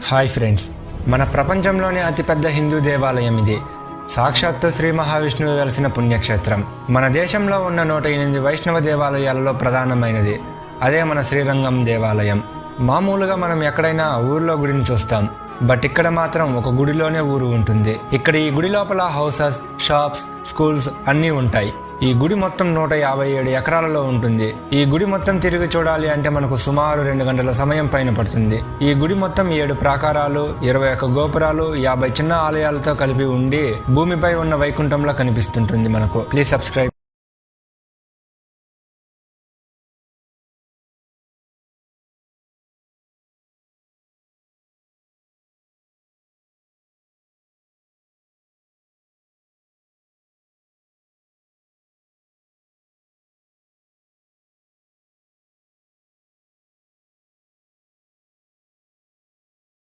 Hi friends, మన ప్రపంచంలోనే అతిపెద్ద హిందూ దేవాలయం ఇది. సాక్షాత్తు శ్రీ మహావిష్ణువు వెలిసిన పుణ్యక్షేత్రం. మన దేశంలో ఉన్న 108 వైష్ణవ దేవాలయాలలో ప్రధానమైనది. అదే మన శ్రీరంగం దేవాలయం. మామూలుగా మనం ఎక్కడైనా ఊర్లో గుడిని చూస్తాం, బట్ ఇక్కడ మాత్రం ఒక గుడిలోనే ఊరు ఉంటుంది. ఇక్కడ ఈ గుడి లోపల హౌసెస్, షాప్స్, స్కూల్స్ అన్నీ ఉంటాయి. ఈ గుడి మొత్తం 157 ఎకరాలలో ఉంటుంది. ఈ గుడి మొత్తం తిరిగి చూడాలి అంటే మనకు సుమారు 2 గంటల సమయం పైన పడుతుంది. ఈ గుడి మొత్తం 7 ప్రాకారాలు, 21 గోపురాలు, 50 చిన్న ఆలయాలతో కలిపి ఉండి భూమిపై ఉన్న వైకుంఠంలో కనిపిస్తుంటుంది మనకు. Please subscribe.